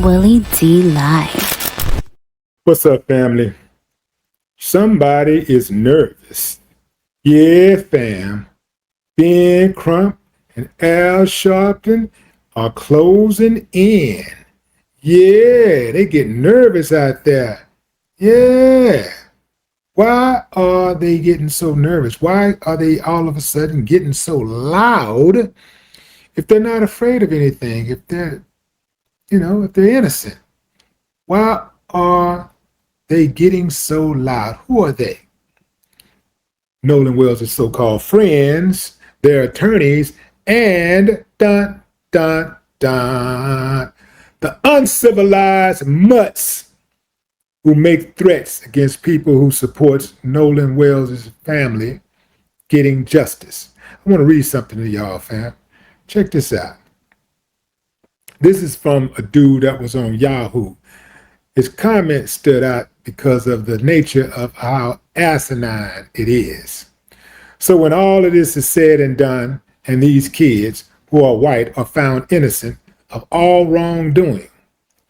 Willie D Live. What's up, family? Somebody is nervous. Yeah, fam. Ben Crump and Al Sharpton are closing in. Yeah, they get nervous out there. Yeah. Why are they getting so nervous? Why are they all of a sudden getting so loud if they're not afraid of anything? If they're innocent? Why are they getting so loud? Who are they? Nolan Wells' so-called friends, their attorneys, and dun, dun, dun, the uncivilized mutts who make threats against people who support Nolan Wells' family getting justice. I want to read something to y'all, fam. Check this out. This is from a dude that was on Yahoo. His comment stood out because of the nature of how asinine it is. So when all of this is said and done, and these kids who are white are found innocent of all wrongdoing,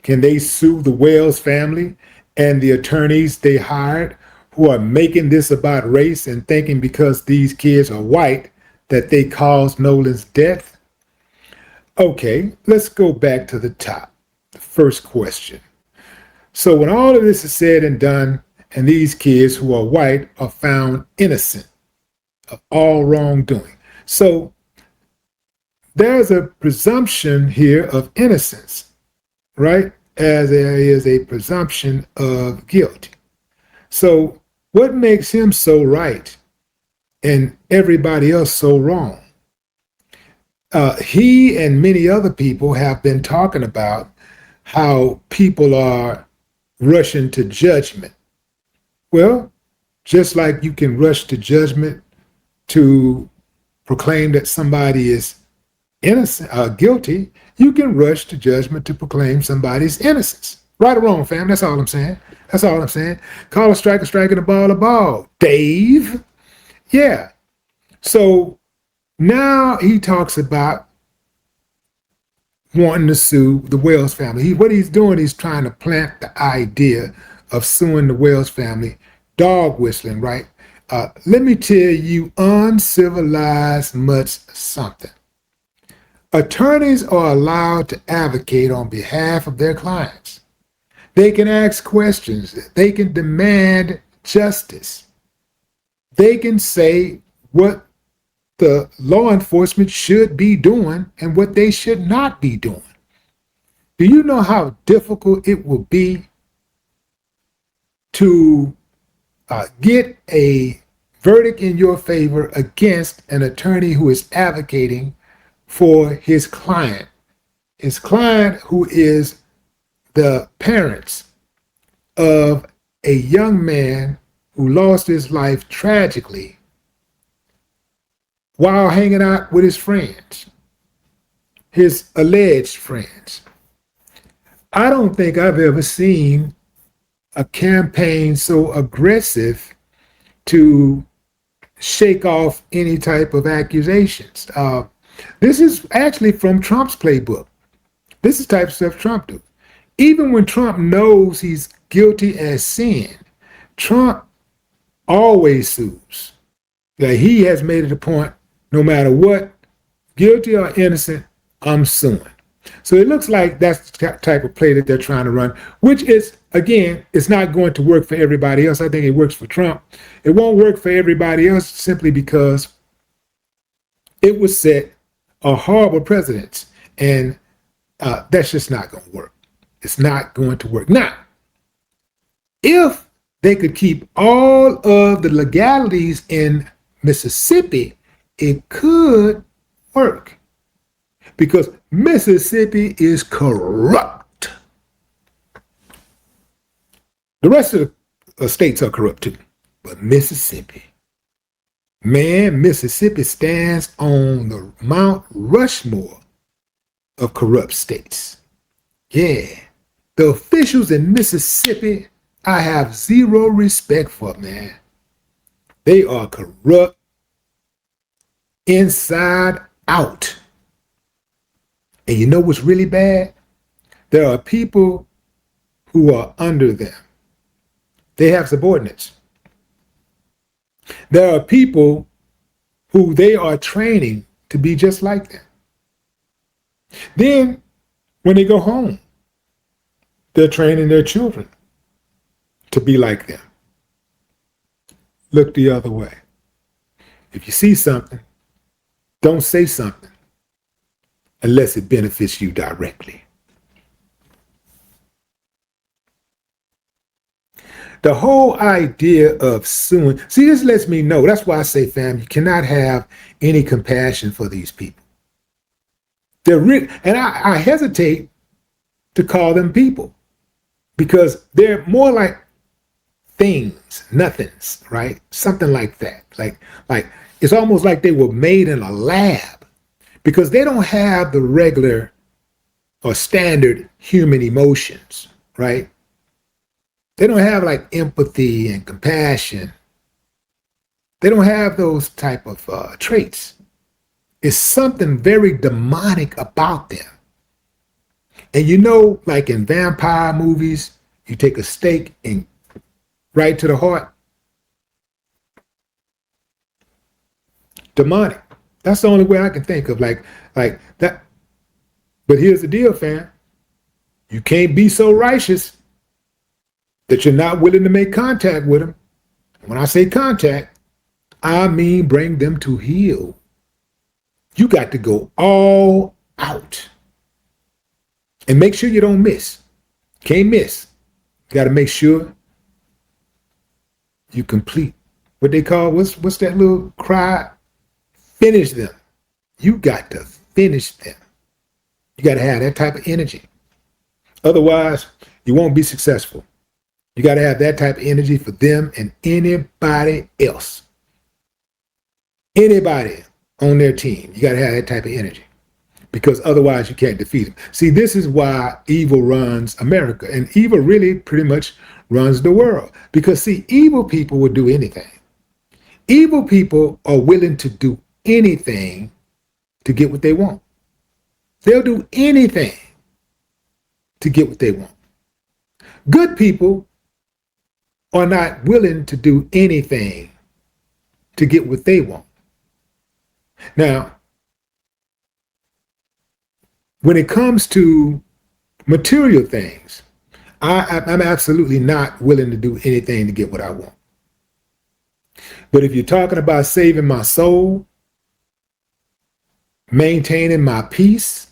can they sue the Wells family and the attorneys they hired who are making this about race and thinking because these kids are white that they caused Nolan's death? Okay, let's go back to the top. The first question. So when all of this is said and done, and these kids who are white are found innocent of all wrongdoing. So there's a presumption here of innocence, right? As there is a presumption of guilt. So what makes him so right and everybody else so wrong? He and many other people have been talking about how people are rushing to judgment. Well, just like you can rush to judgment to proclaim that somebody is innocent, guilty, you can rush to judgment to proclaim somebody's innocence. Right or wrong, fam? That's all I'm saying. That's all I'm saying. Call a striker, striking a ball, a ball. Dave? Yeah. So now he talks about wanting to sue the Wells family. What he's doing, he's trying to plant the idea of suing the Wells family, dog whistling, right? Let me tell you uncivilized much something. Attorneys are allowed to advocate on behalf of their clients. They can ask questions. They can demand justice. They can say what the law enforcement should be doing and what they should not be doing. Do you know how difficult it will be to get a verdict in your favor against an attorney who is advocating for his client who is the parents of a young man who lost his life tragically while hanging out with his friends, his alleged friends? I don't think I've ever seen a campaign so aggressive to shake off any type of accusations. This is actually from Trump's playbook. This is the type of stuff Trump do. Even when Trump knows he's guilty as sin, Trump always sues. That he has made it a point, no matter what, guilty or innocent, I'm suing. So it looks like that's the type of play that they're trying to run, which is, again, it's not going to work for everybody else. I think it works for Trump. It won't work for everybody else simply because it would set a horrible precedent, and that's just not going to work. It's not going to work. Now, if they could keep all of the legalities in Mississippi, it could work, because Mississippi is corrupt. The rest of the states are corrupt too, but Mississippi, man, Mississippi stands on the Mount Rushmore of corrupt states. Yeah, the officials in Mississippi, I have zero respect for, man. They are corrupt inside out. And you know what's really bad? There are people who are under them. They have subordinates. There are people who they are training to be just like them. Then, when they go home, they're training their children to be like them. Look the other way. If you see something, don't say something unless it benefits you directly. The whole idea of suing, see, this lets me know, that's why I say, fam, you cannot have any compassion for these people. They're real, and I hesitate to call them people because they're more like things, nothings, right? Something like that. Like it's almost like they were made in a lab because they don't have the regular or standard human emotions, right? They don't have like empathy and compassion. They don't have those type of traits. It's something very demonic about them. And you know, like in vampire movies, you take a stake and right to the heart. Demonic. That's the only way I can think of like that. But here's the deal, fam. You can't be so righteous that you're not willing to make contact with them. When I say contact, I mean bring them to heel. You got to go all out. And make sure you don't miss. Can't miss. You got to make sure you complete what they call, what's that little cry? Finish them. You got to finish them. You got to have that type of energy. Otherwise, you won't be successful. You got to have that type of energy for them and anybody else. Anybody on their team, you got to have that type of energy because otherwise you can't defeat them. See, this is why evil runs America, and evil really pretty much runs the world because, see, evil people will do anything. Evil people are willing to do anything to get what they want. They'll do anything to get what they want. Good people are not willing to do anything to get what they want. Now, when it comes to material things, I'm absolutely not willing to do anything to get what I want. But if you're talking about saving my soul, maintaining my peace,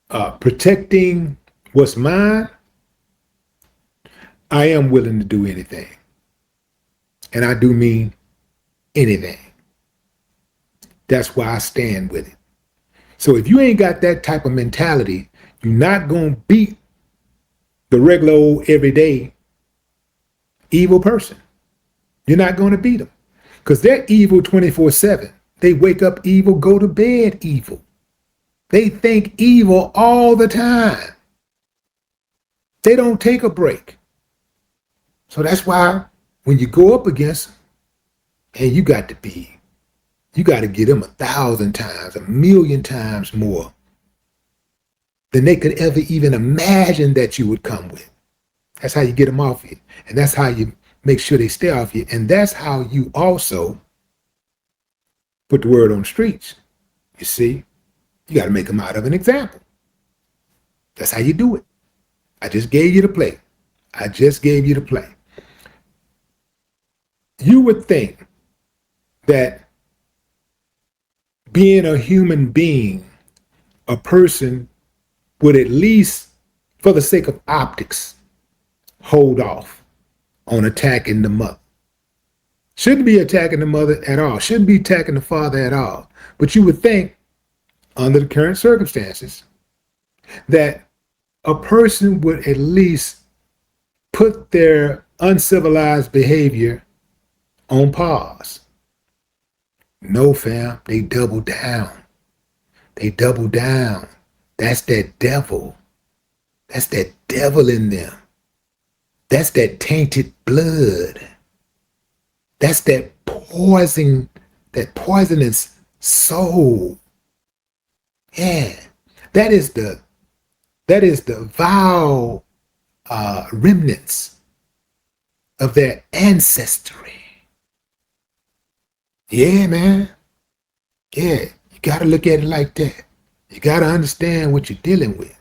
protecting what's mine, I am willing to do anything. And I do mean anything. That's why I stand with it. So if you ain't got that type of mentality, you're not going to beat the regular old everyday evil person. You're not going to beat them because they're evil 24/7. They wake up evil, go to bed evil. They think evil all the time. They don't take a break. So that's why when you go up against them, and you got to get them 1,000 times, 1,000,000 times more than they could ever even imagine that you would come with. That's how you get them off you. And that's how you make sure they stay off you. And that's how you also put the word on the streets. You see, you got to make them out of an example. That's how you do it. I just gave you the play. You would think that being a human being, a person would at least, for the sake of optics, hold off on attacking the mother. Shouldn't be attacking the mother at all. Shouldn't be attacking the father at all. But you would think, under the current circumstances, that a person would at least put their uncivilized behavior on pause. No, fam, they double down. That's that devil. That's that devil in them. That's that tainted blood. That's that poisonous soul. Yeah, that is the That is the vile remnants of their ancestry. Yeah, man. Yeah, you got to look at it like that. You got to understand what you're dealing with.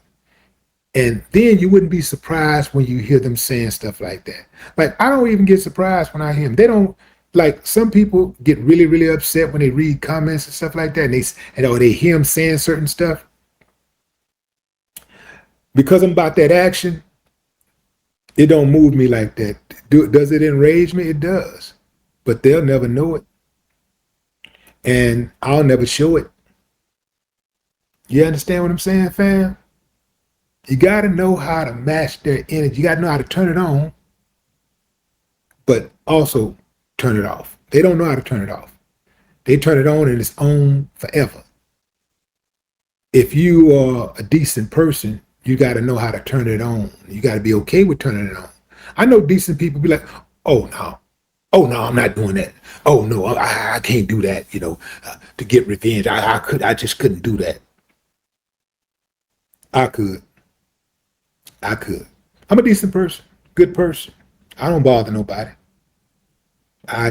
And then you wouldn't be surprised when you hear them saying stuff like that. Like, I don't even get surprised when I hear them. They don't, like, some people get really, really upset when they read comments and stuff like that. And they hear them saying certain stuff. Because I'm about that action, it don't move me like that. Does it enrage me? It does. But they'll never know it. And I'll never show it. You understand what I'm saying, fam? You got to know how to match their energy. You got to know how to turn it on, but also turn it off. They don't know how to turn it off. They turn it on and it's on forever. If you are a decent person, you got to know how to turn it on. You got to be okay with turning it on. I know decent people be like, oh, no. Oh, no, I'm not doing that. Oh, no, I can't do that, to get revenge. I just couldn't do that. I could. I'm a decent person, good person. I don't bother nobody. I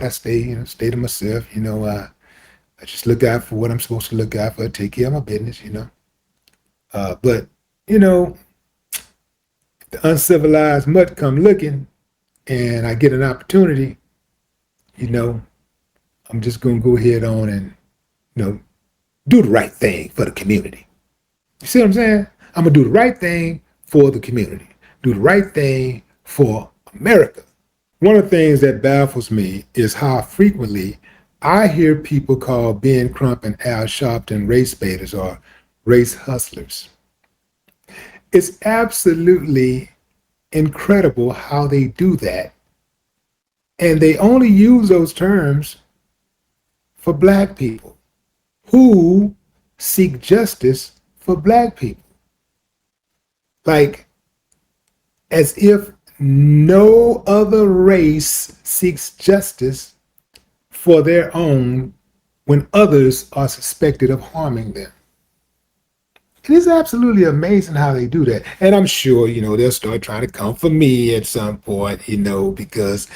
stay to myself. I just look out for what I'm supposed to look out for, take care of my business, But, the uncivilized mutt come looking and I get an opportunity, I'm just going to go ahead on and, do the right thing for the community. You see what I'm saying? I'm going to do the right thing for the community. Do the right thing for America. One of the things that baffles me is how frequently I hear people call Ben Crump and Al Sharpton race baiters or race hustlers. It's absolutely incredible how they do that. And they only use those terms for black people who seek justice for black people. Like, as if no other race seeks justice for their own when others are suspected of harming them. It is absolutely amazing how they do that. And I'm sure, they'll start trying to come for me at some point, because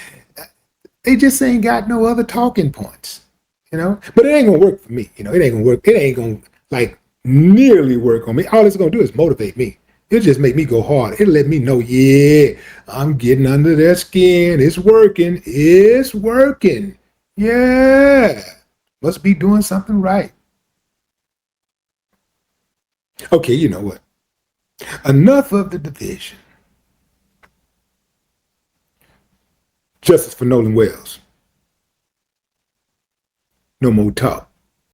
they just ain't got no other talking points, But it ain't gonna work for me, It ain't gonna work. It ain't gonna nearly work on me. All it's gonna do is motivate me. It'll just make me go hard. It'll let me know, yeah, I'm getting under their skin. It's working. It's working. Yeah. Must be doing something right. Okay, you know what? Enough of the division. Justice for Nolan Wells. No more talk.